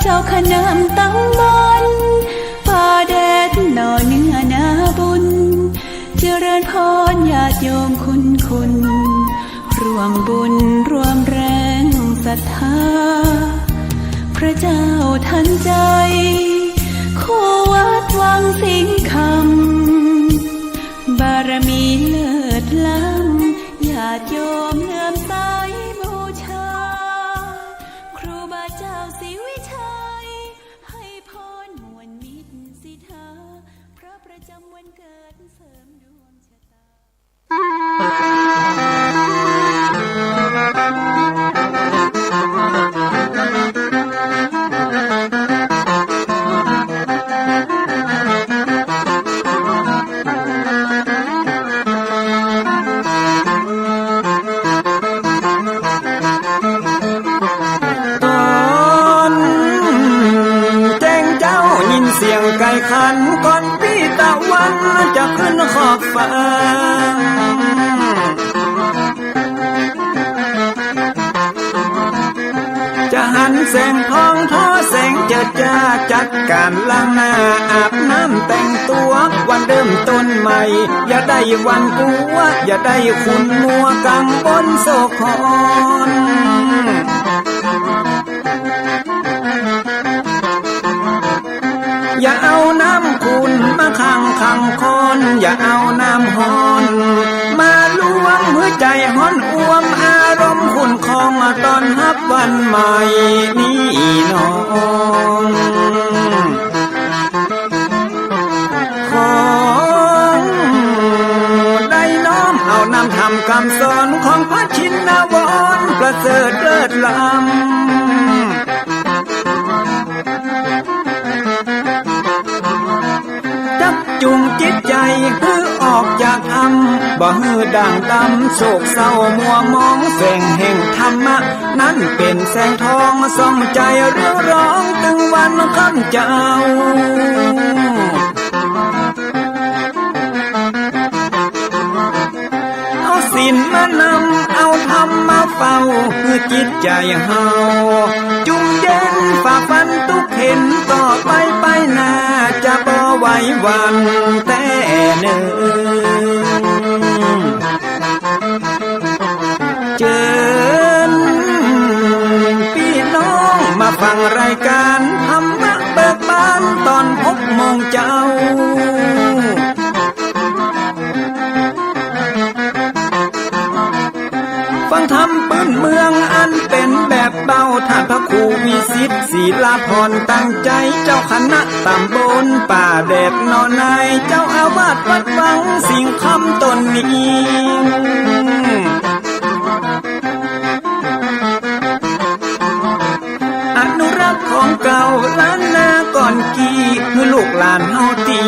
จ้าขนามตั้งบนป่าแดดหน่อเนื้อนาบุญเจริญพรญาติโยมคุณร่วมบุญร่วมแรงศรัทธาพระเจ้าทันใจคู่วัดวังสิงห์คำบารมีเลิศล้ำญาติโยมเลื่อมใสบูชาครูบาเจ้าศรีวิชัยให้พรมวลมิตรสิทธาพระประจำวันเกิดเสริมดวงชะตาเสียงไก่ขันก่อนพี่ตะวันจะขึ้นขอบฟ้าจะหันแสงทองทอแสงเจิดจ้าจัดการล้างหน้าอาบน้ำแต่งตัววันเริ่มต้นใหม่อย่าได้วันกลัวอย่าได้คุณมัวกังบนโศกคอนอย่าเอาน้ำคุณมาขังคนอย่าเอาน้ำฮ้อนมาลวงหัวใจฮ้อนอ้วมอารมณ์คุณคองตอนฮับวันใหม่นี้น้องของได้น้อมเอานำทำคำสอนของพระชินวรประเสริฐเลิศล้ำจุงจิตใจฮือออกจากอำบ่ฮือด่างดำโศกเศร้ามัวมองแสงแห่งธรรมะนั้นเป็นแสงทองส่องใจเรียวร้องตึงวันคำเจ้าเอาศีลมานำเอาธรรมมาเฝ้าคือจิตใจเฮาจุงเย็นฝ่าฟันทุกเห็นต่อไปหน้าจะบ่ไหววันแต่เนิ่นเชิญพี่น้องมาฟังรายการธรรมะเบิกบานตอน6 โมงเจ้าฟังธรรมปื้นเมืองอันเป็นแบบเบาท่านพระครูวิสิทธิ์ศีลาภรณ์ตั้งใจเจ้าคณะตำบลป่าแดดนอนในเจ้าอาวาสวัดวังสิงห์คำตนนี้อนุรักษ์ของเก่าล้านนาก่อนกี่คือลูกหลานเฮาตี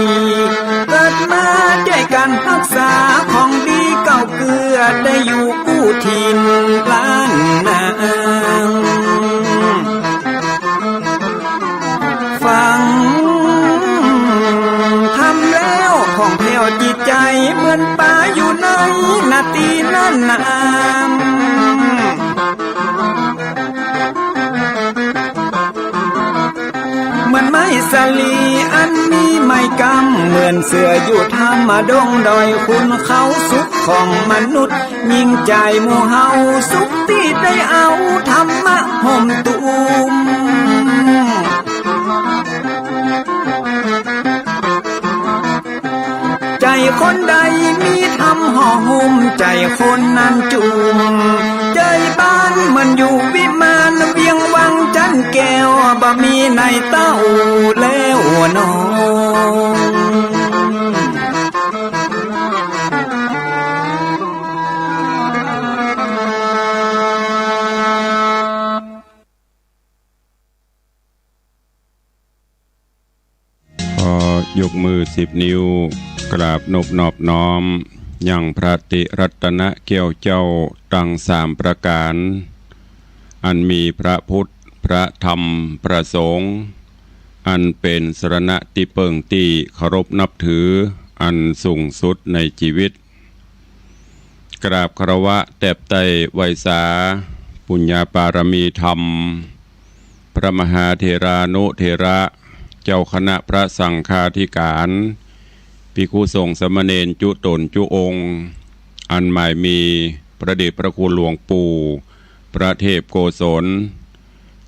เกิดมาด้วยกันรักษาของดีเก่าเกลือได้อยู่กู้ถิ่นล้านนาฟังทำแล้วของแผ่วจิตใจเหมือนป่าอยู่ในนาทีนั้นนามเหมือนไม้สลีอันมีไม้กำเหมือนเสืออยู่ธรรมดงดอยคุณเขาสุขของมนุษย์ยิ่งใจหมู่เฮาสุขที่ได้เอาธรรมะห่มตุมใจคนใดมีธรรมห่อหุ้มใจคนนั้นจุมใจบ้านมันอยู่วิมานเวียงวังจันแก้วบ่มีในเต้าแล้วน้องยกมือ10 นิ้วกราบนอบน้อมยังพระติรัตนเกี่ยวเจ้าตั้ง3 ประการอันมีพระพุทธพระธรรมพระสงฆ์อันเป็นสรณะที่เปิ่งที่เคารพนับถืออันสูงสุดในชีวิตกราบคารวะแตบไตไวสาปุญญาปารมีธรรมพ ระมหาเถรานุเถระเจ้าคณะพระสังฆาธิการภิกขุสงฆ์สามเณรจุตนจุองค์อันหมายมีพระเดชพระคุณหลวงปู่พระเทพโกศล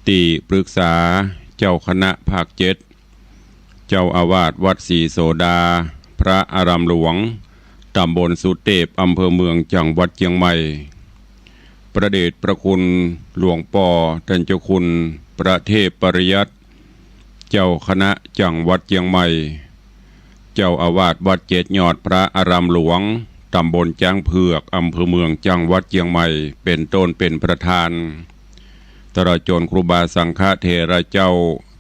ติปรึกษาเจ้าคณะภาค7เจ้าอาวาสวัดศรีโสดาพระอารามหลวงตำบลสุเทพอำเภอเมืองจังหวัดเชียงใหม่พระเดชพระคุณหลวงป่อท่านเจ้าคุณพระเทพปริยัติเจ้าคณะจังหวัดเชียงใหม่เจ้าอาวาสวัดเจ็ดยอดพระอารามหลวงตำบลจ้างเผือกอำเภอเมืองจังหวัดเชียงใหม่เป็นต้นเป็นประธานตลอดจนครูบาสังฆเถระเจ้า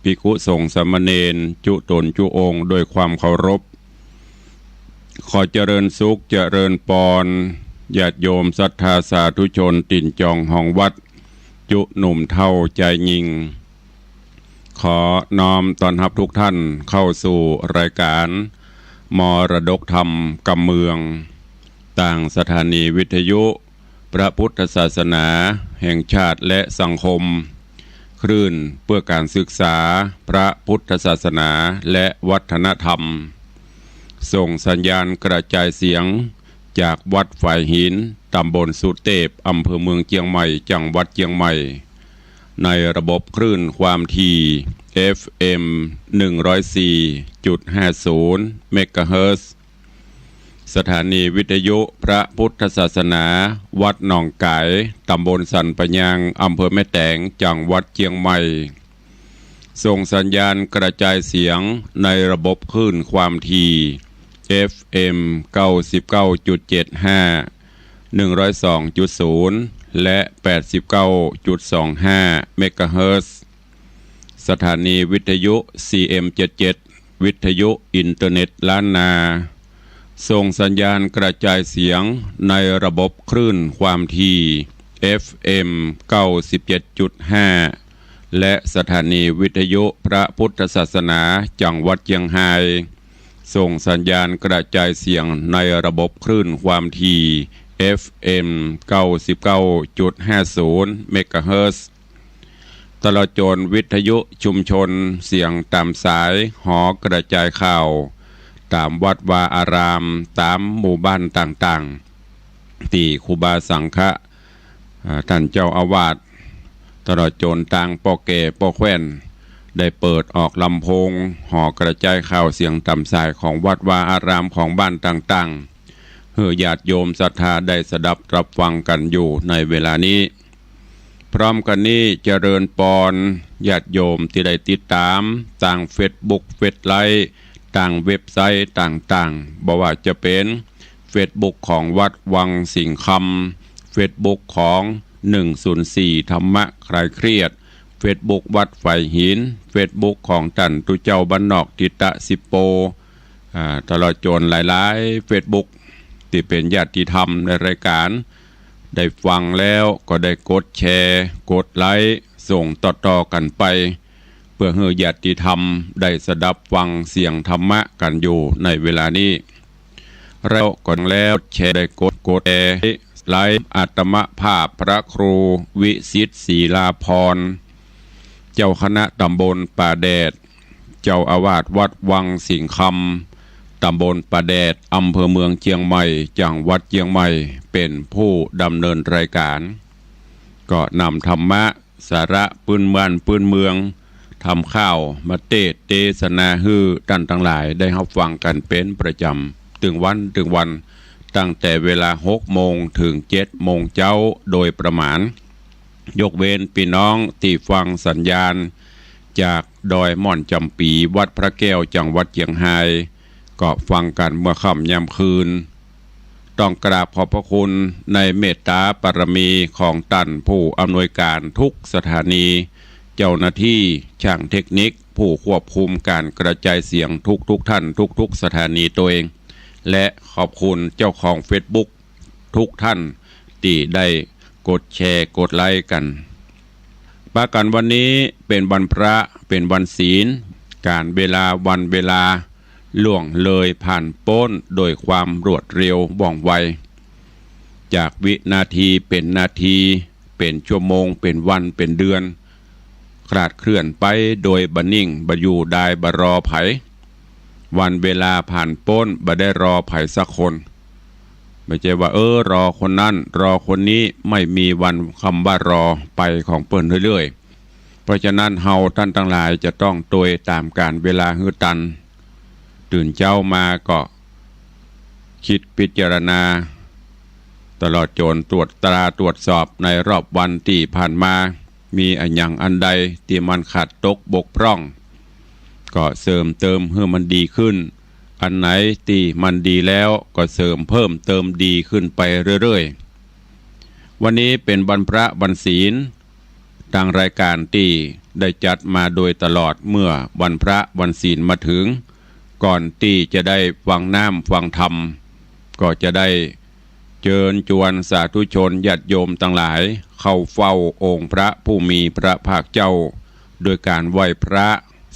ภิกขุสงฆ์สามเณรจุตนจุองค์โดยความเคารพขอเจริญสุขเจริญปอนญาติโยมศรัทธาสาธุชนติ่นจองห้องวัดจุหนุ่มเท่าใจยิงขอน้อมต้อนรับทุกท่านเข้าสู่รายการมรดกธรรมกำเมืองต่างสถานีวิทยุพระพุทธศาสนาแห่งชาติและสังคมคลื่นเพื่อการศึกษาพระพุทธศาสนาและวัฒนธรรมส่งสัญญาณกระจายเสียงจากวัดฝ่ายหินตำบลสุเทพอำเภอเมืองเชียงใหม่จังหวัดเชียงใหม่ในระบบคลื่นความถี่ FM 104.50 เมกะเฮิรตซ์สถานีวิทยุพระพุทธศาสนาวัดหนองไก่ตำบลสันปะยางอำเภอแม่แตงจังหวัดเชียงใหม่ส่งสัญญาณกระจายเสียงในระบบคลื่นความถี่ FM 99.75 102.0 และ 89.25 เมกะเฮิรตซ์สถานีวิทยุ CM77 วิทยุอินเทอร์เน็ตล้านนาส่งสัญญาณกระจายเสียงในระบบคลื่นความถี่ FM 97.5 และสถานีวิทยุพระพุทธศาสนาจังหวัดเชียงรายส่งสัญญาณกระจายเสียงในระบบคลื่นความถี่ FM 99.50 เมกะเฮิรตซ์ตลอดจนวิทยุชุมชนเสียงตามสายหอกระจายข่าวตามวัดวาอารามตามหมู่บ้านต่างๆที่ครูบาสังฆะท่านเจ้าอาวาสตลอดจนต่างปอแก่ปอแคว้นได้เปิดออกลำโพงหอกระจายข่าวเสียงต่ำสายของวัดวาอารามของบ้านต่างๆเพื่อญาติโยมศรัทธาได้สดับรับฟังกันอยู่ในเวลานี้พร้อมกันนี้เจริญปอนญาติโยมที่ได้ติดตามต่างเฟซบุ๊กเฟซไลฟ์ต่างเว็บไซต์ต่างๆบอกว่าจะเป็นเฟซบุ๊กของวัดวังสิงห์คำเฟซบุ๊กของ104ธรรมะคลายเครียดเฟซบุ๊กวัดไฟหินเฟซบุ๊กของตันตุเจ้าบ้านนอกทิตะสิโปตลอดจนหลายๆเฟซบุ๊กที่เป็นญาติธรรมในรายการได้ฟังแล้วก็ได้กดแชร์กดไลค์ส่งต่อๆกันไปเพื่อให้ญาติธรรมได้สดับฟังเสียงธรรมะกันอยู่ในเวลานี้เราก่อนแล้วแชร์ได้กดแชร์ไลฟ์อาตมภาพพระครูวิสิทธิ์ศรีลาภรณ์เจ้าคณะตำบลป่าแดดเจ้าอาวาสวัดวังสิงห์คำตำบลป่าแดดอำเภอเมืองเชียงใหม่จังหวัดเชียงใหม่เป็นผู้ดำเนินรายการก็นำธรรมะสาระปืนบ้านปืนเมืองทำข้าวมาเทศนาฮือท่านทั้งหลายได้รับฟังกันเป็นประจำถึงวันตั้งแต่เวลา6 โมงถึง7 โมงเช้าโดยประมาณยกเว้นพี่น้องที่ฟังสัญญาณจากดอยม่อนจำปีวัดพระแก้วจังหวัดเชียงรายก็ฟังกันเมื่อค่ำยามคืนต้องกราบขอบพระคุณในเมตตาปรมีของท่านผู้อำนวยการทุกสถานีเจ้าหน้าที่ช่างเทคนิคผู้ควบคุมการกระจายเสียงทุกท่านทุกสถานีตัวเองและขอบคุณเจ้าของ Facebook ทุกท่านที่ได้กดแชร์กดไลค์กันปากันวันนี้เป็นวันพระเป็นวันศีลการเวลาวันเวลาล่วงเลยผ่านพ้นโดยความรวดเร็วว่องไวจากวินาทีเป็นนาทีเป็นชั่วโมงเป็นวันเป็นเดือน คลาดเคลื่อนไปโดยบะนิ่งบะอยู่ได้บะรอไผวันเวลาผ่านพ้นบะได้รอไผสักคนไม่ใช่ว่ารอคนนั้นรอคนนี้ไม่มีวันคำว่ารอไปของเปิ้นเรื่อยๆเพราะฉะนั้นเฮาท่านทั้งหลายจะต้องโดยตามการเวลาฮือตันตื่นเจ้ามาก็คิดพิจารณาตลอดจนตรวจตราตรวจสอบในรอบวันที่ผ่านมามีอันอย่างอันใดที่มันขาดตกบกพร่องก็เสริมเติมให้มันดีขึ้นอันไหนที่มันดีแล้วก็เสริมเพิ่มเติมดีขึ้นไปเรื่อยๆวันนี้เป็นวันพระวันศีลทางรายการที่ได้จัดมาโดยตลอดเมื่อวันพระวันศีลมาถึงก่อนที่จะได้ฟังน้ำฟังธรรมก็จะได้เชิญชวนสาธุชนญาติโยมทั้งหลายเข้าเฝ้าองค์พระผู้มีพระภาคเจ้าโดยการไหว้พระ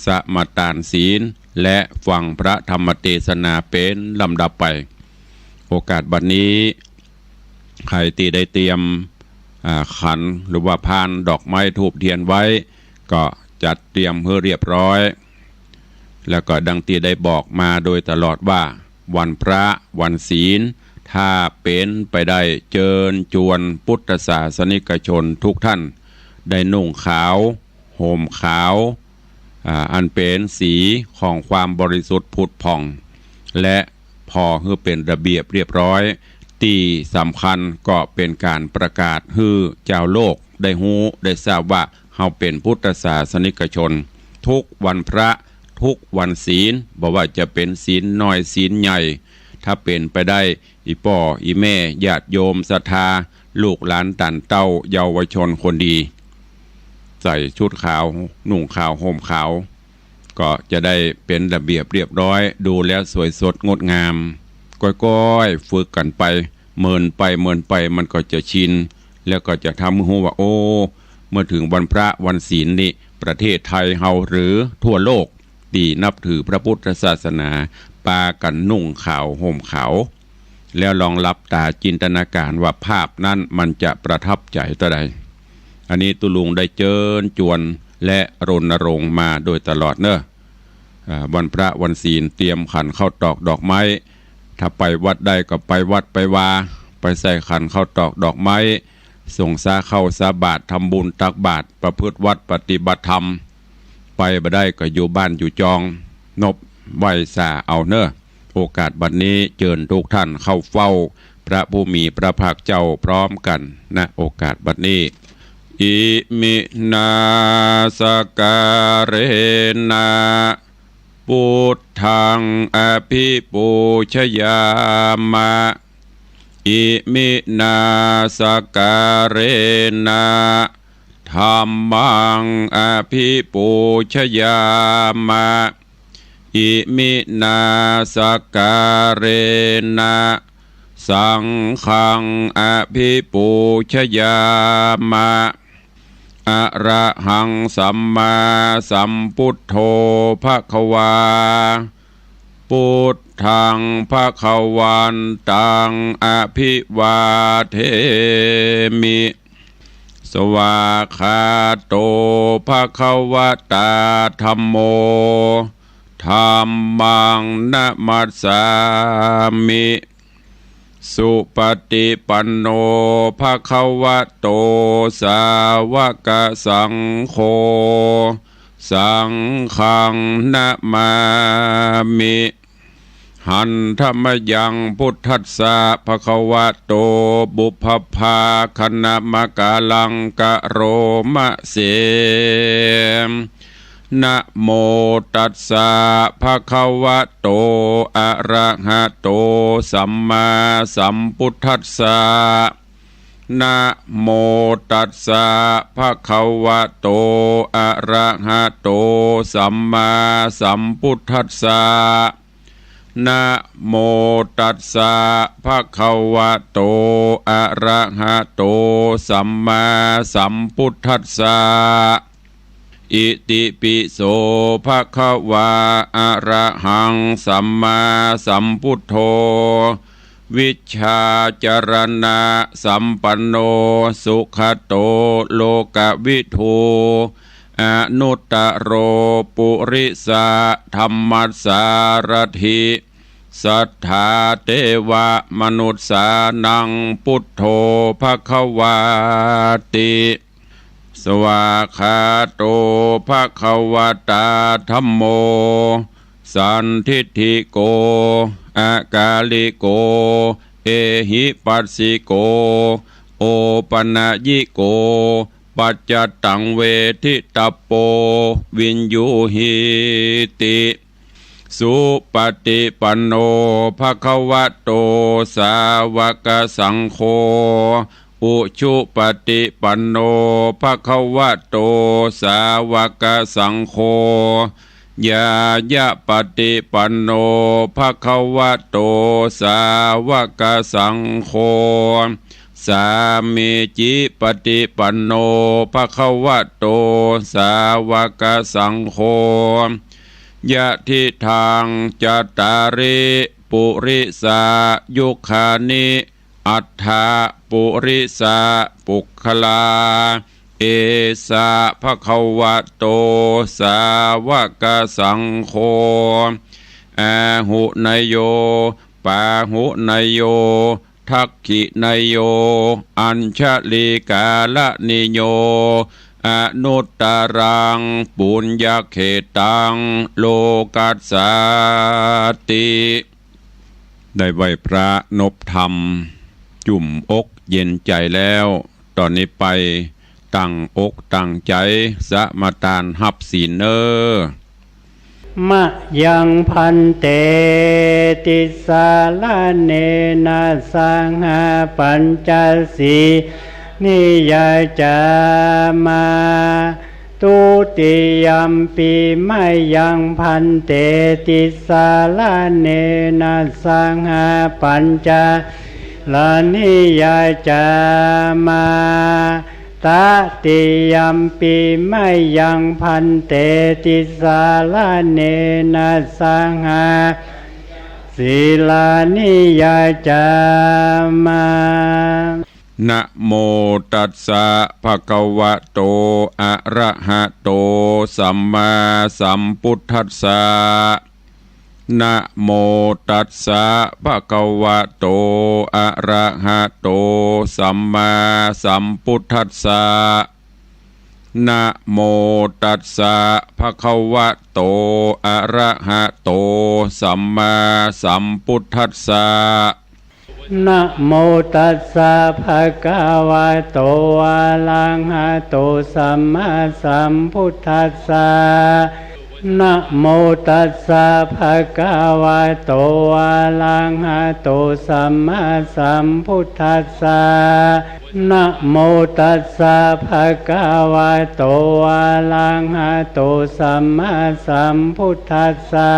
สมาทานศีลและฟังพระธรรมเทศนาเป็นลำดับไปโอกาสบัดนี้ใครที่ได้เตรียมขันหรือว่าพานดอกไม้ธูปเทียนไว้ก็จัดเตรียมเพื่อเรียบร้อยแล้วก็ดังที่ได้บอกมาโดยตลอดว่าวันพระวันศีลถ้าเป็นไปได้เชิญชวนพุทธศาสนิกชนทุกท่านได้นุ่งขาวห่มขาวอันเป็นสีของความบริสุทธิ์ผุดผ่องและพอให้เป็นระเบียบเรียบร้อยที่สำคัญก็เป็นการประกาศให้เจ้าโลกได้ฮู้ได้ทราบว่าเฮาเป็นพุทธศาสนิกชนทุกวันพระทุกวันศีลบอกว่าจะเป็นศีลน้อยศีลใหญ่ถ้าเป็นไปได้อีป่ออีแม่ญาติโยมศรัทธาลูกหลานตันเต้าเยาวชนคนดีใส่ชุดขาวนุ่งขาวห่มขาวก็จะได้เป็นระเบียบเรียบร้อยดูแล้วสวยสดงดงามก้อยๆฝึกกันไปเมินไปมันก็จะชินแล้วก็จะทำให้รู้ว่าเมื่อถึงวันพระวันศีลนี้ประเทศไทยเฮาหรือทั่วโลกที่นับถือพระพุทธศาสนาปากันนุ่งขาวห่มขาวแล้วลองรับตาจินตนาการว่าภาพนั้นมันจะประทับใจต่อใดอันนี้ตุลุงได้เชิญชวนและรณรงค์มาโดยตลอดเนอะวันพระวันศีลเตรียมขันข้าวตอกดอกไม้ถ้าไปวัดได้ก็ไปวัดไปวาไปใส่ขันข้าวตอกดอกไม้ส่งสาเข้าสาบาตรทำบุญตักบาตรประพฤติวัดปฏิบัติธรรมไปบ่ได้ก็อยู่บ้านอยู่จองนบไหวสาเอาเนอะโอกาสบัดนี้เชิญทุกท่านเข้าเฝ้าพระผู้มีพระภาคเจ้าพร้อมกันณโอกาสบัดนี้อิมินาสการเนะพุทธังอภิปูชยามะอิมินาสการเนะธัมมังอภิปูชยามะอิมินาสการเนะสังฆังอภิปูชยามะอะระหังสัมมาสัมพุทโธภควาพุทธังภควันตังอภิวาเทมิสวาคาโตภควตาธัมโมธัมมังนะมัสสามิสุปฏิปันโนภควโตสาวกสังโฆสังฆังนะมามิหันธรรมยังพุทธัสสะภควโตบุพภาคณมกาลังกะโรมะเสนะโมตัสสะภะคะวะโตอะระหะโตสัมมาสัมพุทธัสสะนะโมตัสสะภะคะวะโตอะระหะโตสัมมาสัมพุทธัสสะนะโมตัสสะภะคะวะโตอะระหะโตสัมมาสัมพุทธัสสะอิติปิโสภะคะวะอะระหังสัมมาสัมพุทโธวิชชาจรณะสัมปันโนสุขโตโลกวิทู อนุตตโรปุริสาธัมมัสสารถิสัทธาเทวมนุษย์สานังพุทโธภควาติสวากขาโตภควตาธัมโมสันทิฏฐิโกอากาลิโกเอหิปัสสิโกโอปนะยิโกปัจจตังเวทิตปโปวินยูหิติสุปฏิปันโนภควโตสาวกสังโฆอุชุปฏิปันโนภควโตสาวกสังโฆยายะปฏิปันโนภควโตสาวกสังโฆสามีจิปฏิปันโนภควโตสาวกสังโฆยะทิทางจัตตาริปุริสายุคานิอัฏฐาปุริสาปุคลาเอสาภควโตสาวกสังโฆอาหุนยโยปาหุนยโยทักขินยโยอัญชลิกาลนิโยอนุตตรังปุญญเขตังโลกัสสาติได้ไหวพระนบธรรมจุ่มอกเย็นใจแล้วตอนนี้ไปตั้งอกตั้งใจสมาทานหับศีลเนอมะยังพันเตติสาลาเนนะสังหาปัญจสีนิยจามาตุติยัมปีไม่ยังพันเตติสาลาเนนะสังหาปัญจลานิยจามาตติยัมปีไม่ยังพันเตติสาลาเนนะสังหาศีลานิยจามานะโมตัสสะภะคะวะโตอะระหะโตสัมมาสัมพุทธัสสะนะโมตัสสะภะคะวะโตอะระหะโตสัมมาสัมพุทธัสสะนะโมตัสสะภะคะวะโตอะระหะโตสัมมาสัมพุทธัสสะนะโมตัสสะภะคะวะโตอะระหะโตสัมมาสัมพุทธัสสะนะโมตัสสะภะคะวะโตอะระหะโตสัมมาสัมพุทธัสสะนะโมตัสสะภะคะวะโตอะระหะโตสัมมาสัมพุทธัสสะ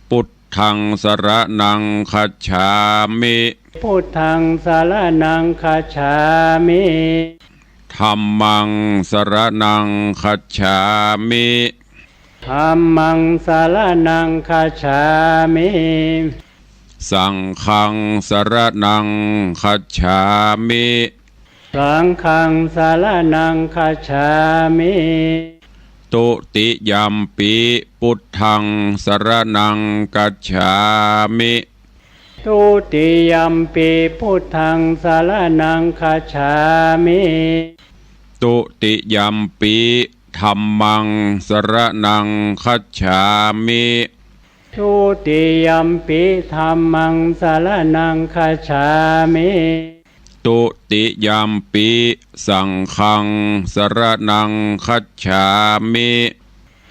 พุทธังสรณังคัจฉามิพุทธังสรณังคัจฉามิธัมมังสรณังคัจฉามิธัมมังสรณังคัจฉามิสังฆังสรณังคัจฉามิสังฆังสรณังคัจฉามิตุติยัมปิพุทธังสรณังคัจฉามิตุติยัมปิพุทธังสรณังคัจฉามิตุติยัมปิธัมมังสรณังคัจฉามิตุติยัมปิธัมมังสรณังคัจฉามิตุติยัมปิสังฆังสรณังคัจฉามิ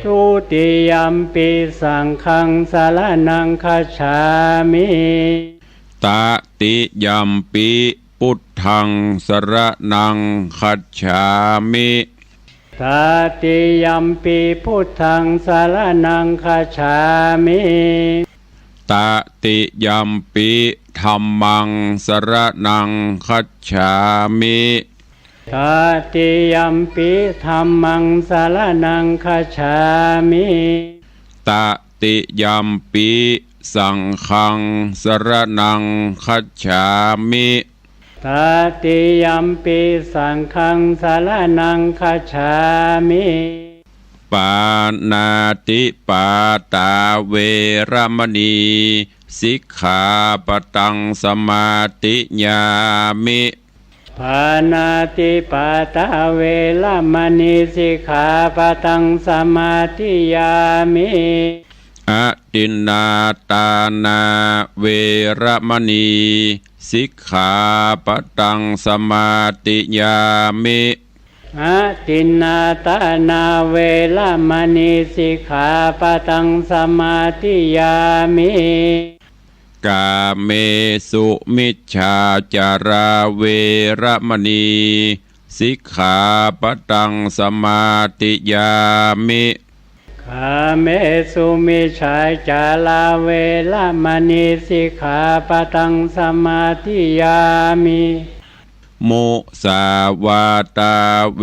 ตุติยัมปิสังฆังสรณังคัจฉามิตติยัมปิพุทธังสรณังคัจฉามิตติยัมปิพุทธังสรณังคัจฉามิตติยัมปิธัมมังสรณังคัจฉามิตติยัมปิธัมมังสรณังคัจฉามิตติยัมปิสังฆังสรณังคัจฉามิต ตติยัมปิสังฆังสารนังคัจฉามิปานาติปาตาเวรมณีสิกขาปตังสมาติญามิปานาติปาตาเวรมณีสิกขาปตังสมาธิยามิอตินนาตานาเวรมณีสิกขาปตังสมาติยามิอตินนาตานาเวรมณีสิกขาปตังสมาธิยามิกาเมสุมิจฉาจาราเวรมณีสิกขาปตังสมาติยามิกาเมสุมิจฉาจาราเวรมณีสิกขาปตังสมาธิยามิมุสาวาตาเว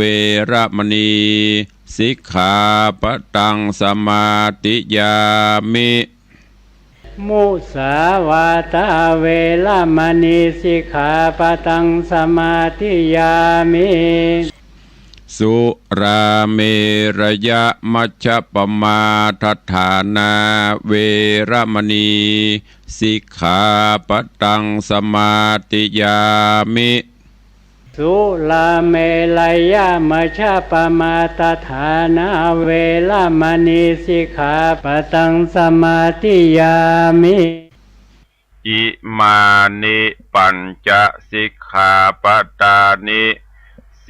รมณีสิกขาปตังสมาติยามิมุสาวาตาเวรมณีสิกขาปตังสมาธิยามิสุราเมรยะมัชฌัปปมาทัฏฐานาเวรมณีสิกขาปตังสมาติยามิสุราเมรยะมัชฌัปปมาทัฏฐานาเวรมณีสิกขาปตังสมาธิยามิอิมานิปัญจสิกขาปตานิ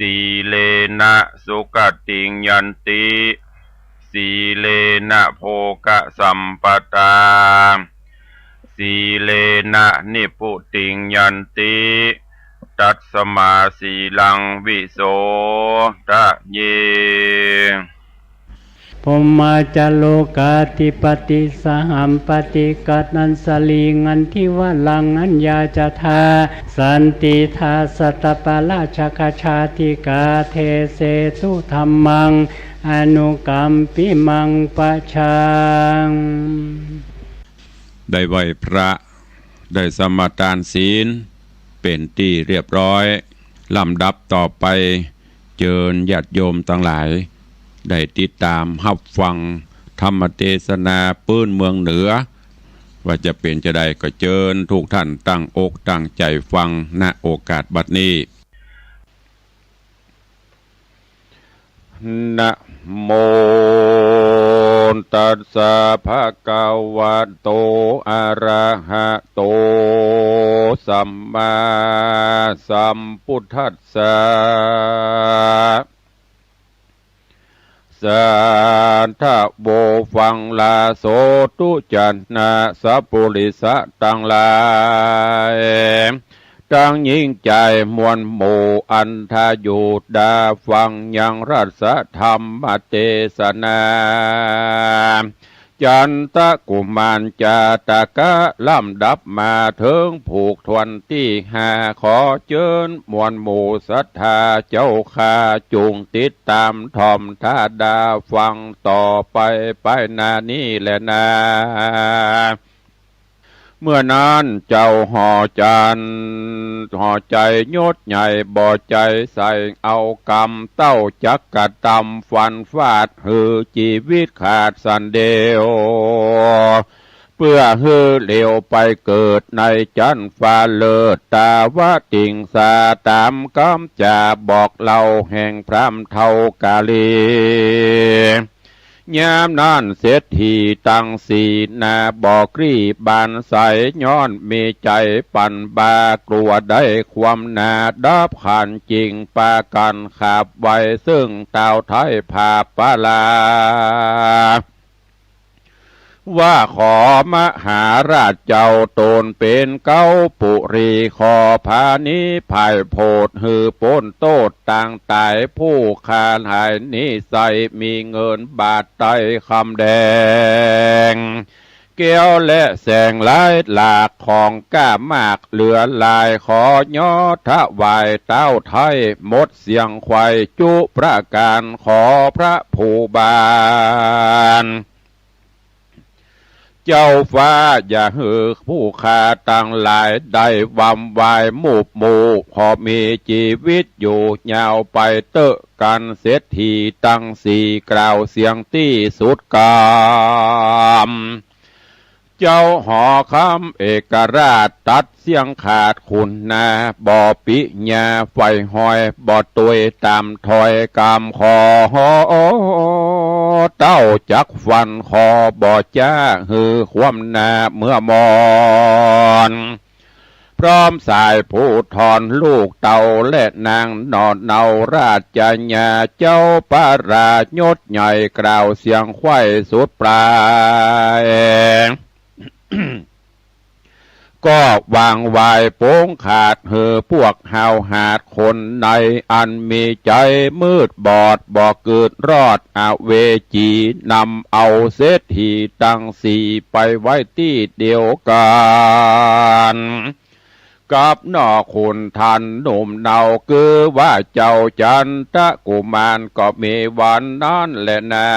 สีเลนะสุขติงยันติสีเลนะโภคสัมปตาสีเลนะนิพุติงยันติตัสสมาสีลังวิโสทะเยพมาจโลกาธิปติสหัมปติกัตนันสลีงันทิวลังอัญญาจทาสันติทาสัตตปาราชกชาติกาเทเสตุธรรมังอนุกัมปิมังปะชังได้ไหวพระได้สมาทานศีลเป็นที่เรียบร้อยลำดับต่อไปเชิญญาติโยมทั้งหลายได้ติดตามรับฟังธรรมเทศนาปื้นเมืองเหนือว่าจะเป็นจะได้ก็เชิญทุกท่านตั้งอกตั้งใจฟังณโอกาสบัดนี้นะโมตัสสะภะคะวะโตอะระหะโตสัมมาสัมพุทธัสสะสัทธะโบฟังลาโสตุจันนาสัพพุริสะตังหลายตั้งยิ่งใจมวลหมู่อันทายุดาฟังยังรัสธรรมเทศนาจันตะกุมารจาตะกะลำดับมาถึงผูกทวนที่5ขอเชิญมวลหมู่ศรัทธาเจ้าข้าจุงติดตามทอมท่าดาฟังต่อไปนานี้แหละนาเมื่อนั้นเจ้าห่อจันห่อใจยศใหญ่บ่อใจใส่เอากรรมเต้าจักกะตำฟันฟาดหือชีวิตขาดสันเดียวเพื่อหือเหลวไปเกิดในจันฟ้าเลิศตาวะติงสาตามกำจะบอกเล่าแห่งพรำเท่ากาลียามนั้นเศรษฐีตั้งสีนาบอกรีบานใสย้อนมีใจปั่นบากลัวได้ความนาดับขันจริงปากันขับไว้ซึ่งเต่าไทยผาปลาว่าขอมหาราชเจ้าตนเป็นเก้าปุรีขอพานี้ภายโพดหือป้นโตดต่างตายผู้คานหายนิสัยมีเงินบาทไตคำแดงเกี้ยวและแสงลายหลากของก้ามากเหลือลายขอย่อทะวายเต้าไทยหมดเสียงควายจุประการขอพระผู้บาน เจ้าฟ้าอย่าเหือผู้ขาตั้งหลายได้วำวายหมู่พอมีชีวิตอยู่ยาวไปเตอะกันเสียทีตั้งสี่กล่าวเสียงที่สุดกามเจ้าหอคำเอกราชตัดเสียงขาดคุณนาบ่อปิญาไฟหอยบ่อตุยตามถอยกำคอเต้าจักฟันคอบ่อจ้าหือความนาเมื่อมอนพร้อมสายผู้ทอนลูกเต่าและนางนอนเนาราชญาเจ้าปาราชยศใหญ่กล่าวเสียงไข้สุดปลายก็วางวายโป้งขาดเหือพวกหาวหาดคนในอันมีใจมืดบอดบ่เกิดรอดอเวจีนำเอาเศรษฐีตั้งสี่ไปไว้ที่เดียวกันกับนอคุณทันหนุ่มเนาคือว่าเจ้าจันทกุมารก็มีวันนั้นแหละนะ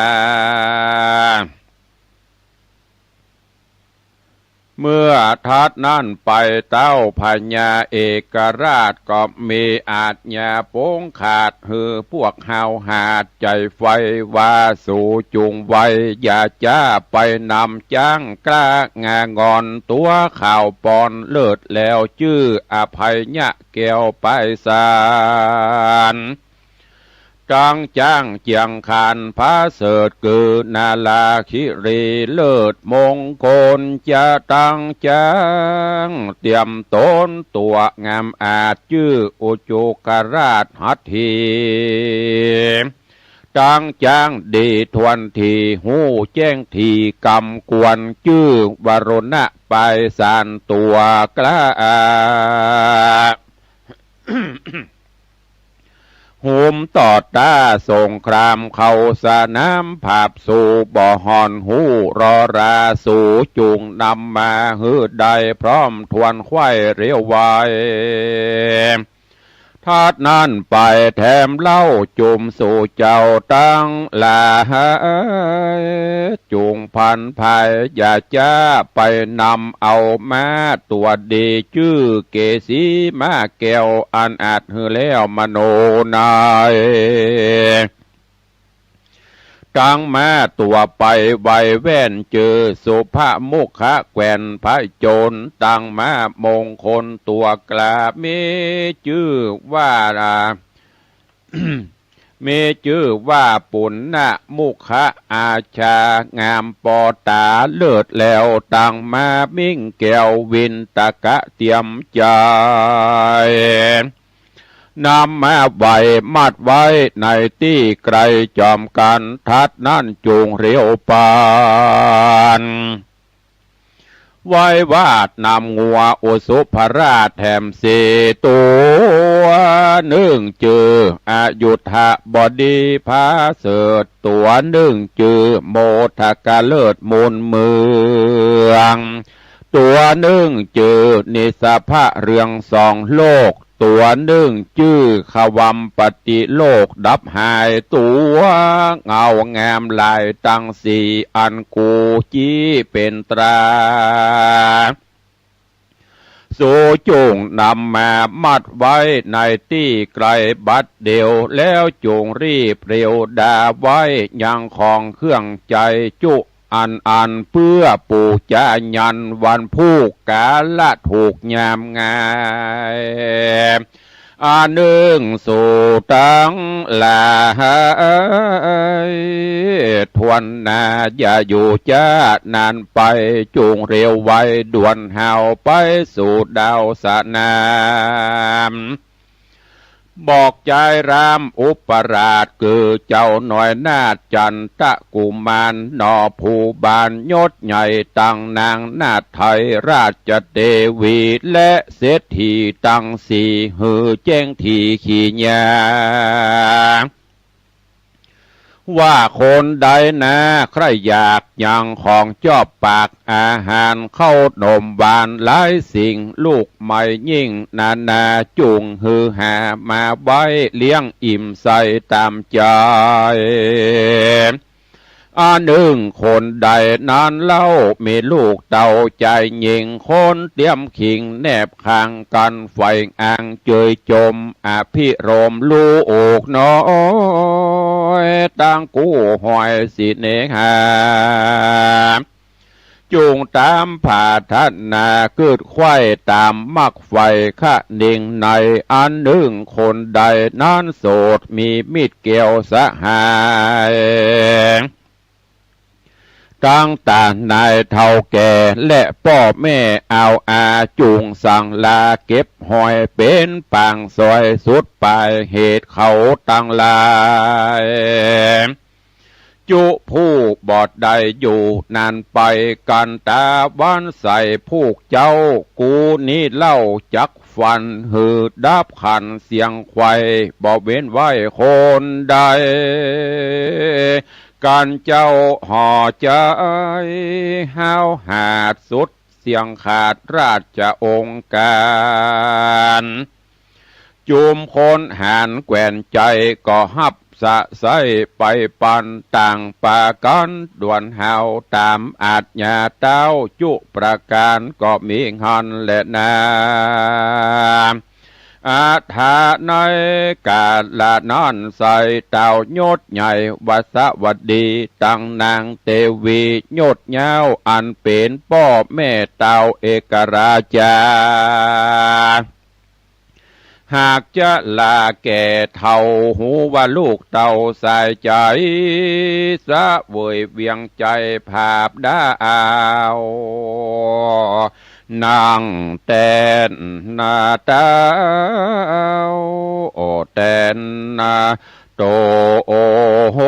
เมื่อทัดนั่นไปเต้าพญาเอกราชก็มีอาจญาโป้งขาดหือพวกหาวหาดใจไฟว่าสู่จุงไว้อย่าจ้าไปนำจ้างกล้างางอนตัวข่าวปอนเลิศแล้วชื่ออภัยญะแก้วไปสารจังจ้างเจียงคานพระเสดกือนาลาคิรีเลิศมงคลจะตั้งจ้างเตรียมต้นตัวงามอาจชื่ออุจุกราชหัตถีจังจ้างดีทวนทีหูแจ้งทีกำกวนชื่อวรณะไปสานตัวกล้าหุมต่อตาสงครามเข้าสนามภาพสู่บ่อหอนหูรอราสู่จุงนำมาหืดใดพร้อมทวนควายเรียวไวทาดนั่นไปแถมเล่าจุมสู่เจ้าตั้งลาจุงพันภัยอย่าจ้าไปนำเอามาตัวดีชื่อเกสีมาแก้วอันอาจหือแล้วมโนนายตั้งมาตัวไปไวแว่นเจอสุภามุขะแกวนพระโจรตั้งมามงคลตัวกลามีชื่อว่ามีชื่อว่าปุณณมุขะอาชางามปอตาเลิศแล้วตั้งมามิ่งแก้ววินตะกะเตรียมใจนำมาไว้มัดไว้ในที่ไกลจอมกันทัดนั่นจูงเรียวปานไว้วาดนำงัวอุสุภราชแถมสีตัวหนึ่งจืออายุทธบดีพาเสดตัวหนึ่งจือโมทกาเลิศมูลเมืองตัวหนึ่งจือนิสภะเรืองสองโลกตัวหนึ่งชื่อขวัมปฏิโลกดับหายตัวเงางามลายตั้งสี่อันกูจี้เป็นตราสู่จุงนำมามัดไว้ในที่ไกลบัดเดียวแล้วจุงรีบเร็วดาไว้ยังของเครื่องใจจุอันเพื่อปู่จะยันวันผู้กาละถูกยามงายอันหนึ่งสู่ตั้งลาทวนนาอย่าอยู่จ้านานไปจูงเร็วไว้ด่วนหาวไปสู่ดาวสนามบอกใจรามอุปราชคือเจ้าหน่อยนาฏจันทกุมารนอผู้บานยศใหญ่ตั้งนางนาถไทยราชเทวีและเศรษฐีตั้งสี่หือแจ้งทีขี่ยาว่าคนใดนะใครอยากยังของจอบปากอาหารเข้านมหวานหลายสิ่งลูกไม่ยิ่งนาจุงฮือหามาไว้เลี้ยงอิ่มใส่ตามใจ หนึ่งคนใดนั้นเล่ามีลูกเต่าใจหญิงคนเตรียมขิงแนบข้างกันไฟอ่างเจยจมอภิรมลูกอกน้อยตั้งกู้หอยสิเนหาจูงตามผ่าทันนาเกิดควายตามมักไฟขะนิ่งในอันหนึ่งคนใดนั้นโสดมีมีดเกี่ยวสหายตั้งแต่นายเท่าแก่และพ่อแม่เอาอาจูงสั่งลาเก็บหอยเป็นปางซอยสุดปลายเหตุเขาตั้งลายจุผู้บอดใดอยู่นานไปกันตาวันใส่ผู้เจ้ากูนี่เล่าจักฟันหืดดับขันเสียงไข่บ่เว้นไว้คนใดการเจ้าห่อใจห้าวหาดสุดเสียงขาดราชองค์การจุมคนหานแกวนใจก็ฮับสะใสไปปันต่างปากันด่วนหาวตามอาจญาเต้าจุประการก็มีหันและนาอาถาในกาละนอนใส่เต่ายศใหญ่วัสวัสดีตั้งนางเทวียศเงาอันเป็นพ่อแม่เต่าเอกราชาหากจะลาแก่เท่าหูว่าลูกเต่าใส่ใจสะเวยเวียงใจภาพดาวนั่งแตนนาเต้าโอแตนนาโตโอโห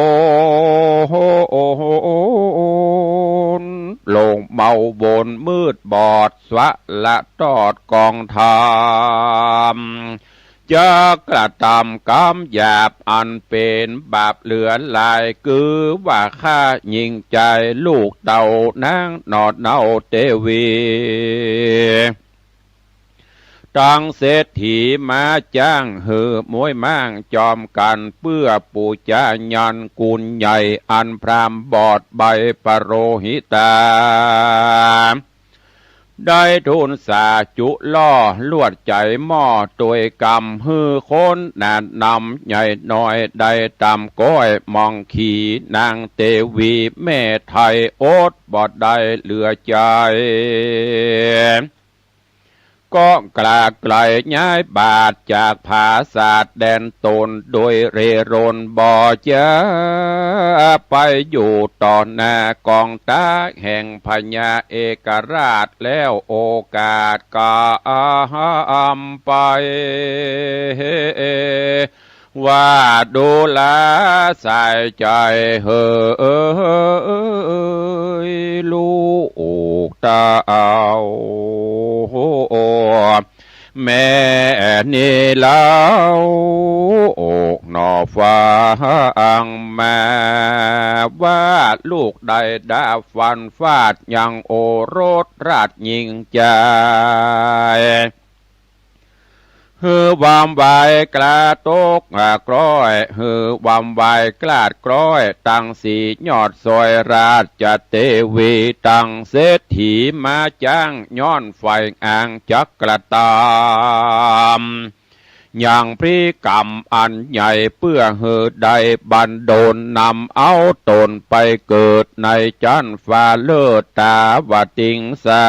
ลงเมาบนมืดบอดสวะละตอดกองทามจะกระทำกรรมหยาบอันเป็นบาปเหลือลายคือว่าข้ายิงใจลูกเต่านางนอดเนาเทวีตั้งเศรษฐีมาจ้างหือมวยมั่งจอมกันเพื่อปูจายันกุลใหญ่อันพรามบอดใบปโรหิตาได้ทุนสาจุล่อลวดใจหม้อตัวยกำฮือคนนานนำใหญ่น้อยได้ตำก้อยมองขี่นางเทวีแม่ไทยโอดบอดได้เหลือใจก็กลาไกลย้ายบาทจากภาษาแดนตนโดยเรรนบ่อจะไปอยู่ต่อหน้ากองตาแห่งพญาเอกราชแล้วโอกาสก็ไปว่าดูแลใส่ใจเฮ้ยลูกเต้าแม่นี่เล่าอกนอฟ้าอังมาว่าลูกใดดาฟันฟาดยังโอรสราชยิ่งใจฮือวามใบกลาตกกร้อยฮือวามใบกลาดกร้อยตั้งสียอดซอยราชเทวีตั้งเศรษฐีมาจ้างย้อนไฟอ่างจักรตามอย่างพริกรรมอันใหญ่เพื่อหือใดบันโดนนำเอาตนไปเกิดในจันฟ้าเลิศตาวติงสา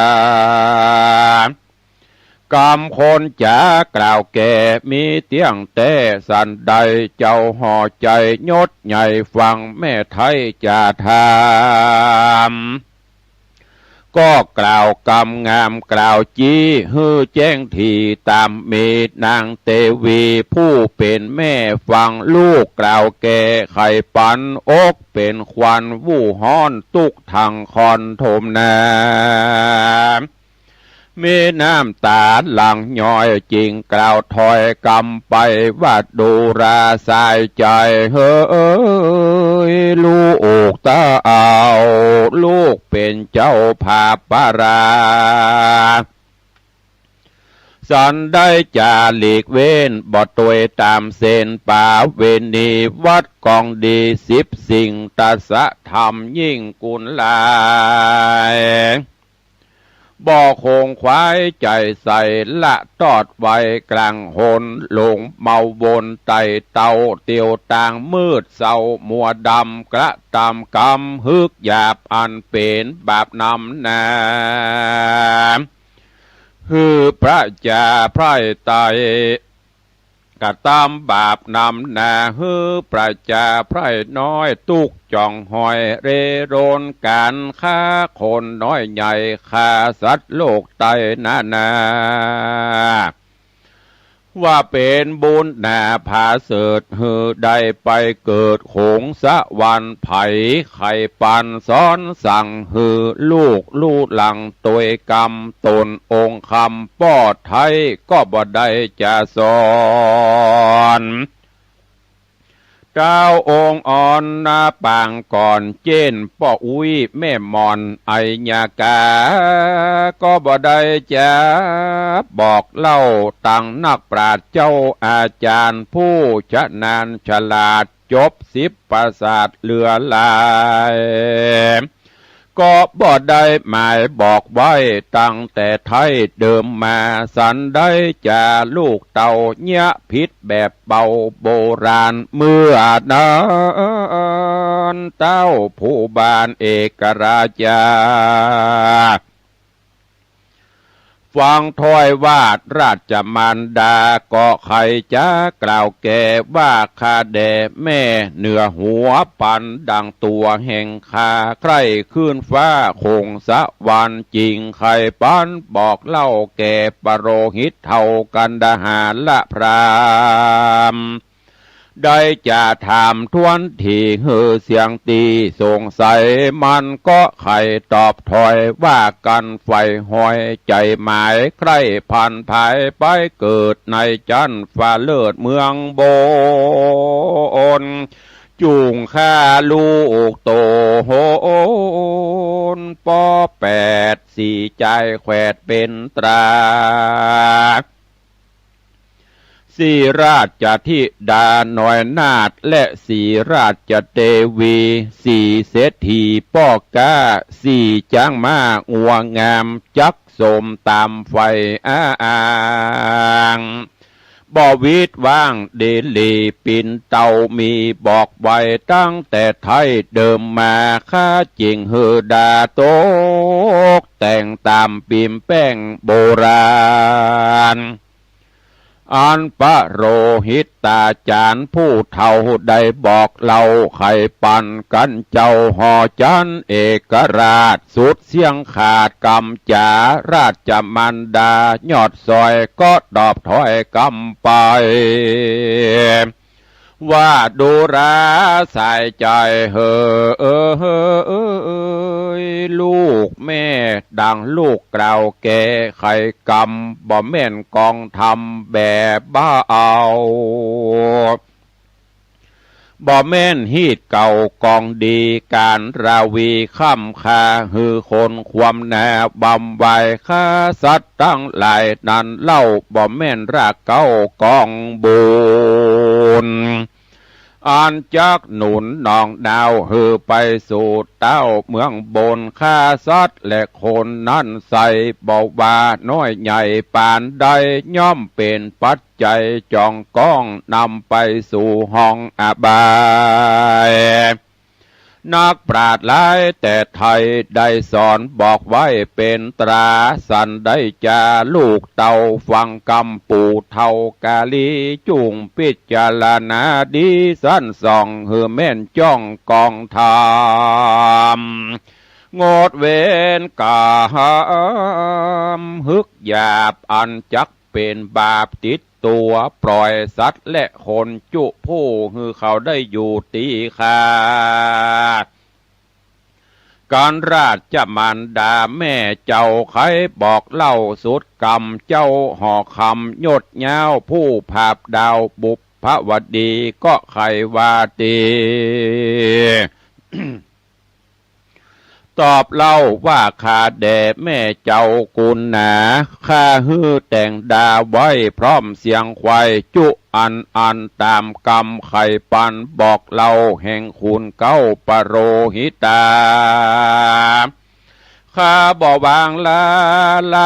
กรรมคนจากล่าวแก่มีเตียงแต่สันใดเจ้าห่อใจยศใหญ่ฟังแม่ไทยจะทำก็กล่าวกำงามกล่าวจี้ฮือแจ้งทีตามเมตนางเทวีผู้เป็นแม่ฟังลูกกล่าวแก่ไข่ปันอกเป็นควันวู่ฮ้อนตุกทางคอนโทมนามีน้ำตาหลังย้อยจริงกล่าวถอยกำไปว่าดูราสายใจเฮ้ยลูกตาเอาลูกเป็นเจ้าภาปรา สันได้จะหลีกเว้นบ่ตวยตามเส้นป่าเวณีวัดกองดี10สิ่งตัสะธรรมยิ่งกุลลายบ่คงควายใจใส่ละตอดไว้กลางหนหลงเมาวนไตเตาเตียวต่างมืดเศร้ามัวดำกระตำกำฮึกหยาบอันเป็นบาปนำนาฮือพระจาไพร่ไตกะตามบาปนำนาฮือประจาไพร่น้อยตุกจ่องหอยเรโรนการฆ่าคนน้อยใหญ่ฆ่าสัตว์โลกไตนาว่าเป็นบุญนาผาเสดฮือได้ไปเกิดโขงสะวันไผ่ไข่ปันซ้อนสั่งฮือลูกหลังตัวกรรมตนองค์คำป้อไทยก็บ่ได้จะสอนเจ้าองค์อ่อนนาปางก่อนเจนป้ออุ้ยแม่มอนไอยากาก็บ่ได้จะบอกเล่าตั้งนักปราชญ์เจ้าอาจารย์ผู้ชนานฉลาดจบ10ประสาทเหลือลายก็บ่ได้หมายบอกไว้ตั้งแต่ไทยเดิมมาสันได้จะลูกเต่าเนี้ยพิษแบบเบาโบราณเมื่อนานเต้าผู้บานเอกราชาฟังถ้อยวาดราชมารดาก็ใครจะกล่าวแก่ว่าข้าแด่แม่เหนือหัวปันดังตัวแห่งข้าใครขึ้นฟ้าคงสะวันจริงใครปันบอกเล่าแก่ปโรหิตเท่ากันดาหารละพรามได้จะถามทวนที่ฮือเสียงตีสงสัยมันก็ไขตอบถอยว่ากันไฟหอยใจหมายใครพันภายไปเกิดในจันฟ้าเลิศเมืองโบนจูงข้าลูกโตโหนป้อ8 4ใจแขวดเป็นตราสีราชธิดาหน่อยนาฏและสีราชเทวี4เศรษฐีป้อกา4จ้างมางัวงามจักสมตามไฟอ่างบ่วิดว่างเดลีปินเตามีบอกไว้ตั้งแต่ไทยเดิมมาข้าจริงเฮดาโตกแต่งตามปิมแป้งโบราณอันปะโรหิตตาจารย์ผู้เฒ่าได้บอกเล่าไขปันกันเจ้าหอจันเอกราชสุดเสียงขาดกำจาราชมันดายอดซอยก็ดอบถอยกำไปว่าดูราสายใจเลูกแม่ดังลูกกล่าวแก่ไข่กำบ่แม่นกองทำแบบบ้าเอาบ่แม่นฮีดเก่ากองดีการราวีค่ำคาฮือคนความแน่บำไว้ข้าสัตว์ตั้งหลายนั้นเล่าบ่แม่นรากเก้ากองบุญอันจักหนุนนองดาวฮือไปสู่เต้าเมืองบนข้าสัตว์และคนนั้นใส่บอกว่าน้อยใหญ่ปานใดย่อมเป็นปัจจัยจองก้องนำไปสู่ห้องอบายนักปราชญ์หลายแต่ไทยได้สอนบอกไว้เป็นตราสันได้จาลูกเต่าฟังกำปู่เท่ากาลีจุงพิจารณาดีสั้นส่องเฮือแม่นจ้องกองธรรมงดเว้นกามฮึกหยาบอันจักเป็นบาปติดตัวปล่อยสัตว์และคนจุผู้ฮือเขาได้อยู่ตีขาการราชมารดาแม่เจ้าใครบอกเล่าสุดกรรมเจ้าห่อคำยดเย้าผู้ภาพดาวบุพพวดีก็ใครว่าตี ตอบเล่าว่าข้าแด่แม่เจ้ากุณหนาข้าฮื้อแต่งดาไว้พร้อมเสียงควายจุอันตามกรรมไข่ปันบอกเล่าแห่งคุณเก้าปโรหิตาข้าบ่วางล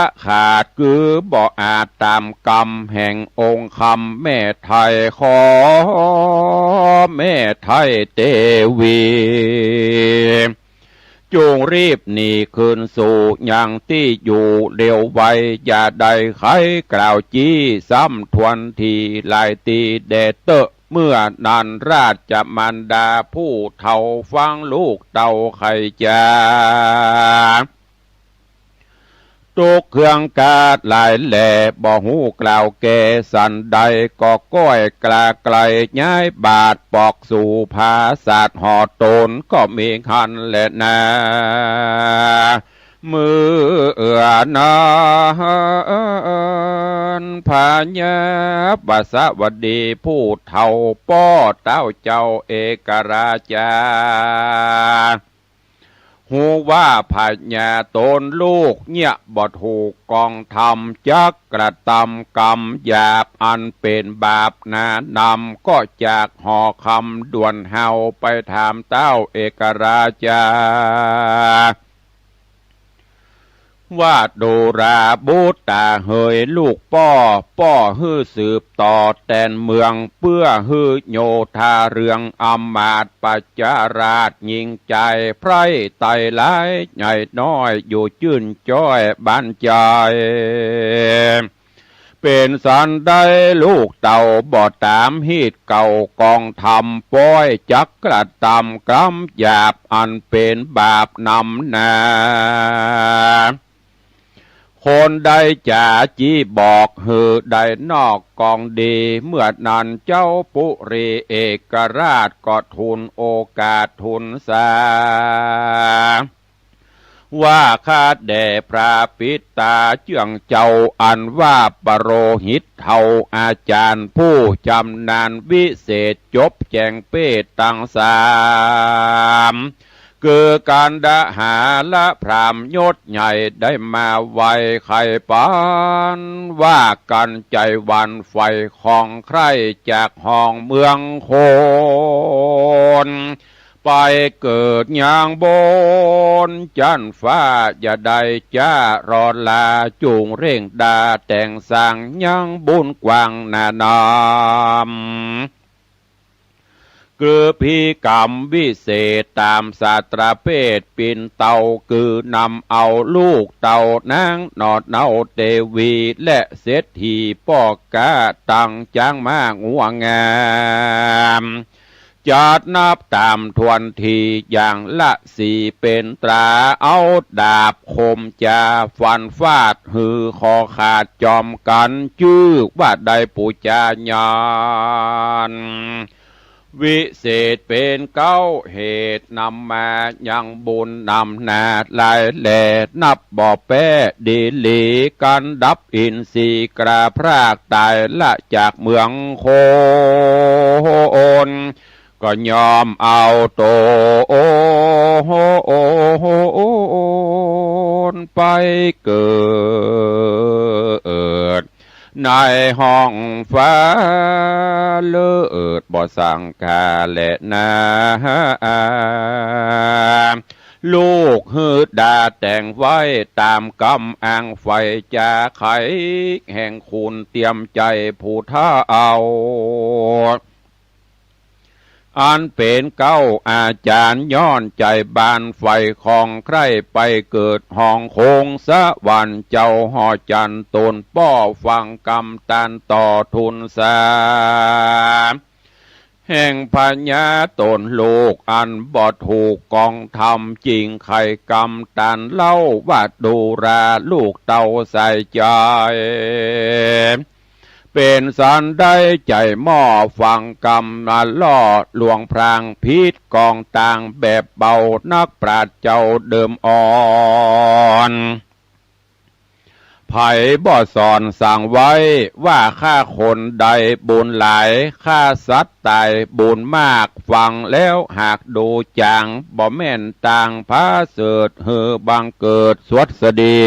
ะขาดคือบ่อาจตามกรรมแห่งองค์คำแม่ไทยขอแม่ไทยเตวีจงรีบหนีคืนสู่อย่างที่อยู่เร็วไวอย่าได้ใครกล่าวจี้ซ้ำทวนทีลายตีเดเตอเมื่อนันราชมันดาผู้เท่าฟังลูกเต่าไข่จาตุกเครื่องกาดหลายแหล่บ่หูกล่าวแก่สันใดก็ก้อยกลาไกลย้ายบาทปอกสู่ภาษาหอตนก็มีคันแหละนามือนาพาญาบาสวัสดีผู้เท่าป้อเต้าเจ้าเอกราชาหูว่าพญาตนลูกเนี่ยบ่ถูกกองทำจักกระทำกรรมหยาบอันเป็นบาปนานำก็จากหอคำด่วนเฮาไปถามเต้าเอกราชาว่าโดราบูตาเฮยลูกป้อฮื้อสืบต่อแตนเมืองเพื่อฮื้อโยธาเรืองอำมาตย์ปัจจาราชยิงใจไพรไต่หลายใหญ่น้อยอยู่จื่นจ้อยบ้านใจเป็นสันได้ลูกเต่าบ่ตามฮีดเก่ากองทำป้อยจักกระทำกรรมหยาบอันเป็นบาปนำนาคนใดจ่าจี้บอกหือใดนอกกองดีเมื่อนั้นเจ้าปุรีเอกราชก็ทูลโอกาสทูลสาว่าข้าแด่พระปิตาเจืองเจ้าอันว่าปโรหิตเท่าอาจารย์ผู้จำนานวิเศษจบแจงเป้ตังสามคือการดาหาละพรามยศใหญ่ได้มาไวไข่ปานว่ากันใจวันไฟของใครจากห้องเมืองโคนไปเกิดอย่างบนจันฟ้าอย่าได้จ้ารอลาจูงเร่งดาแต่งสร้างยังบุญกว้างนานามคือพิกรรมวิเศษตามศาสตราเพศปินเต่าคือนำเอาลูกเต่านางนอดเนาเตวีและเศรษฐีป้อกาตังจ้างมางัวงามจัดนับตามทวนทีอย่างละสี่เป็นตราเอาดาบคมจาฟันฟาดหือคอขาดจอมกันจื้อว่าได้ปูจาญาณวิเศษเป็นเก้าเหตุนำมายังบุญนำนาลายแหล่นับบ่อแป้ดีหลีกันดับอินทรีกราพรากตายละจากเมืองโคนก็ยอมเอาโตนไปเกิดในห้องฟ้าเลิศบ่สังกาและนาลูกฮืดดาแต่งไว้ตามกำอ้างไฟจาไขแห่งคุณเตรียมใจผู้ท่าเอาอันเป็นเก้าอาจารย์ย้อนใจบานไฟของใครไปเกิดห้องโคงสะวันเจ้าหอจันตนป้อฟังกำตันต่อทุนสาแห่งพญาตนโลกอันบ่ถูกกองทำจริงไข่กำตันเล่าว่าดูราลูกเต่าใส่ใจเป็นสันได้ใจหม้อฟังกรรมมาล่อหลวงพรางพิษกองต่างแบบเบานักปราชญ์เจ้าเดิมอ่อนพ ไผ่บ่สอนสั่งไว้ว่าฆ่าคนใดบุญหลายฆ่าสัตว์ตายบุญมากฟังแล้วหากดูจางบ่แม่นต่างพาเสดเฮอบังเกิดสวดสดี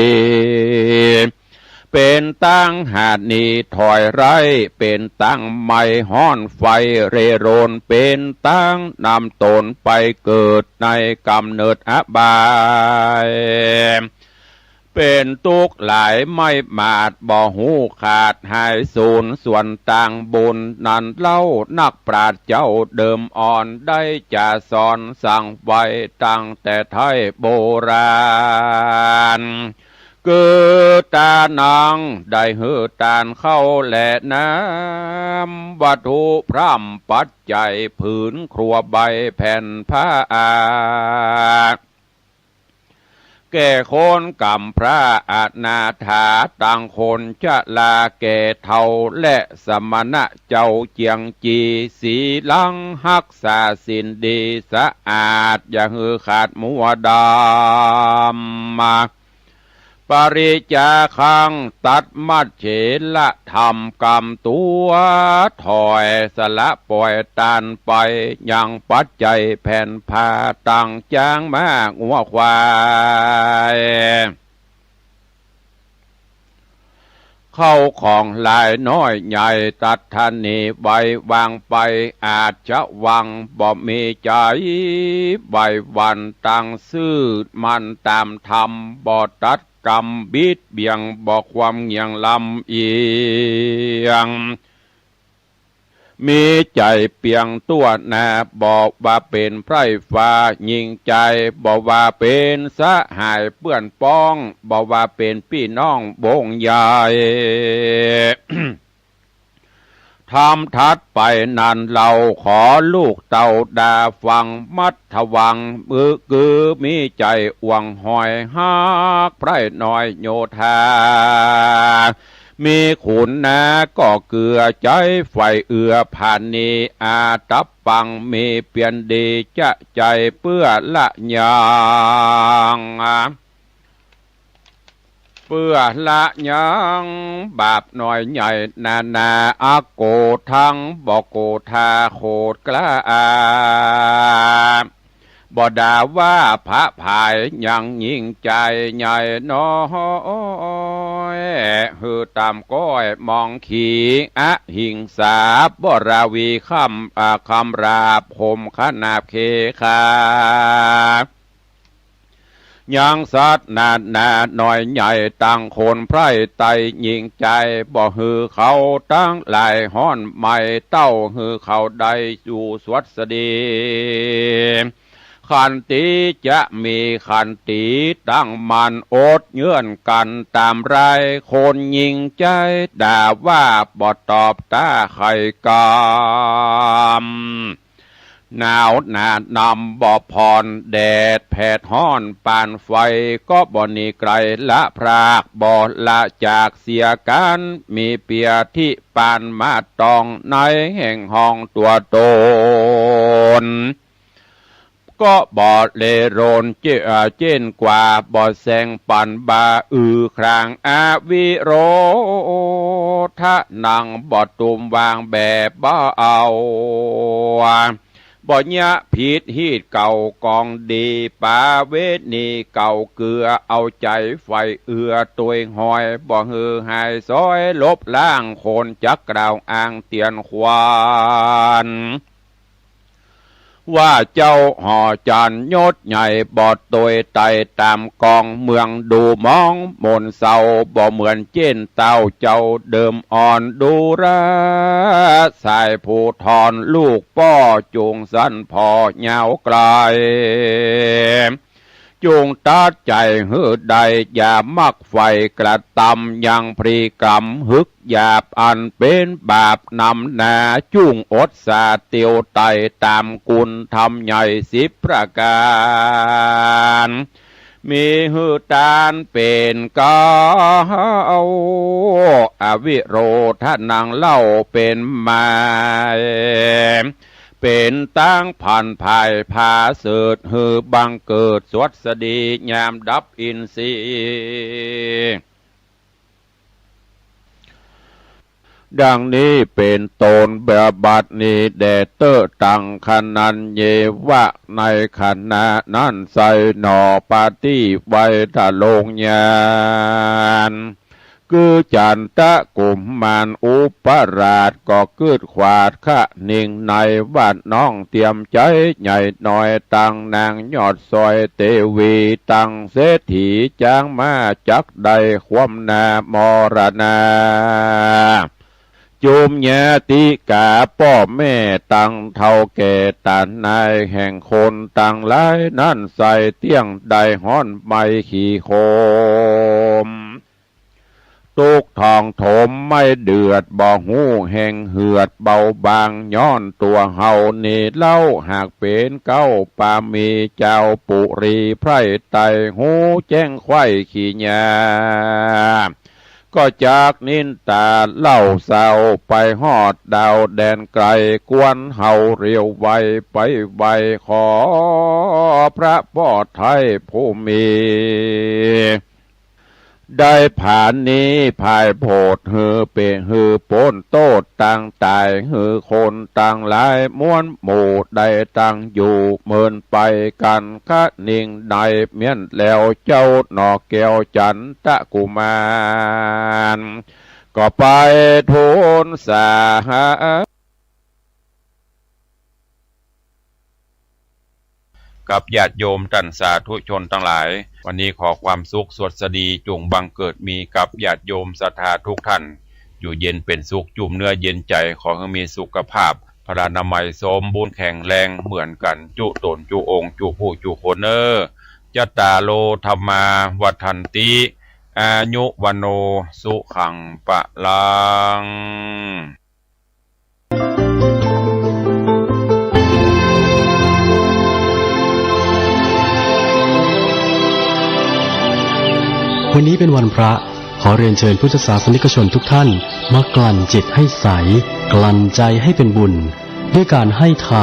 เป็นตั้งหาดนี้ถอยไรเป็นตั้งไม่ห้อนไฟเรโรนเป็นตั้งนำตนไปเกิดในกำเนิดอบายเป็นตุกหลายไม่มาดบ่หูขาดหายสูญส่วนต่างบุญนั้นเล่านักปราชญ์เจ้าเดิมอ่อนได้จะสอนสั่งไว้ตั้งแต่ไทยโบราณเกิดตานางได้เหือตานเข้าแหละน้ำวัตถุพร่ำปัจจัยผืนครัวใบแผ่นผ้าแก่คนกำพระอาณาถาต่างคนจะลาแก่เท่าและสมณะเจ้าเจียงจีสีลังหักษาสินดีสะอาดอย่าหือขาดมัวดำมาปริจาคังตัดมัดเฉละทำกรรมตัวถอยสละปล่อยตานไปยังปัจจัยแผ่นผ้าตังจางมากหัวควายเข้าของลายน้อยใหญ่ตัดทันนีใบวางไปอาจจะวังบ่มีใจใบวันตังซื่อมันตามธรรมบ่ตัดกรรมบิดเบี่ยงบอกความเงียงลำเอียงมีใจเปียงตัวนาบอกว่าเป็นไพร่ฟ้ายิงใจบอกว่าเป็นสหายเปื้อนป้องบอกว่าเป็นพี่น้องบงใหญ่ ทำทัดไปนันเราขอลูกเต่าดาฟังมัดทวังมือกือมีใจอวงหอยฮักไพร่น้อยโยธามีขุนนาก็เกลือใจไฟเอือผ่านนีอาตับปังมีเปลี่ยนดีจะใจเพื่อละยางเพื่อละยังบาปหน่อยใหญ่นาอาโกทั้งบอกโกธาโคดกล้าบ่ด่าว่าพระภายยังยิ่งใจใหญ่น้อยหือตามก้อยมองขีอะหิงสาบ่ราวีคำราบคมขนาบเคคายังสัตว์นาหน่อยใหญ่ตั้งคนไพร่ไตยิงใจบ่หือเขาตั้งหลายห้อนไม่เต้าหือเขาใดอยู่สวัสดีขันติจะมีขันติตั้งมันอดเงื่อนกันตามไรคนยิงใจด่าว่าบ่ตอบตาไข่กามหนาวหนานำบ่พรแดดแผดห้อนปานไฟก็บ่หนีไกลละพรากบ่ละจากเสียกันมีเปียที่ปานมาตองในแห่งห้องตัวตนก็บ่เลโรนเจนกว่าบ่แสงปันบาครางอาวิโรทะนังบ่ตุมวางแบบบ่เอาบ่ยะผิดฮีดเก่ากองดีปาเวนีเก่าเกลือเอาใจไฟเอือตัวหอยบ่ฮือหายซอยลบล้างคนจักกล่าวอ้างเตียนควานว่าเจ้าห่อจันยศใหญ่บอดตัวไตตามกองเมืองดูมองมนเศร้าบ่เหมือนเจนเต้าเจ้าเดิมอ่อนดูระสายผู้ทอนลูกป้อจูงสั้นพอเหงาไกลจูงตัดใจหืดใดอย่ามักไฟกระตำยังพรีกรรมฮึกหยาบอันเป็นบาปนำนาจุงอดสาเตียวไตตามกุลทำใหญ่10 ประการมีหือตานเป็นกาอวิโรทนังเล่าเป็นมาเป็นตั้งผ่านภายพาเสดหือบังเกิดสวัสดียามดับอินทรีย์ ดังนี้เป็นตนแบบบัดนี้แดเตอร์ตังคนันเยวะในขณะนั้นใส่หนอปาฏิไว้ทะลงยานคือจันตะกุมมานอุปราชก็เกิดขวาดขะนิ่งในบ้านน้องเตรียมใจใหญ่หน่อยตังนางยอดซอยเตวีตังเศรษฐีจางมาจักใดความนามรณาจุมญาติกาพ่อแม่ตังเท่าแก่ตานายแห่งคนตังหลายนั่นใส่เตี้ยงใดห้อนไม่ขี่โคมตุกทองถมไม่เดือดบ่หูแห่งเหือดเบาบางย้อนตัวเฮานี่เล่าหากเป็นเก้าปามีเจ้าปุรีไพร่ไตหูแจ้งไข่ขี้ยาก็จากนินตาเล่าเศร้าไปฮอดดาวแดนไกลกวนเฮาเรียวไวไปไวขอพระพ่อไทยผู้มีได้ผ่านนี้ภายโพดฮือเปฮือโปนโตดต่างตายฮือคนต่างหลายม้วนหมู่ได้ต่างอยู่เมินไปกันคะนิ่งในเมียนแล้วเจ้าหนอแก้วจันตะกุมารก็ไปทูลสากับญาติโยมท่านสาธุชนทั้งหลายวันนี้ขอความสุขสวัสดีจงบังเกิดมีกับญาติโยมศรัทธาทุกท่านอยู่เย็นเป็นสุขจุ่มเนื้อเย็นใจขอให้มีสุขภาพพลานามัยสมบูรณ์แข็งแรงเหมือนกันจุตนจุองค์จุผู้จุคนเนอจัตตาโลธรรมาวัฏันติอายุวโนสุขังปะลังวันนี้เป็นวันพระขอเรียนเชิญพุทธศาสนิกชนทุกท่านมากลั่นจิตให้ใสกลั่นใจให้เป็นบุญด้วยการให้ทาน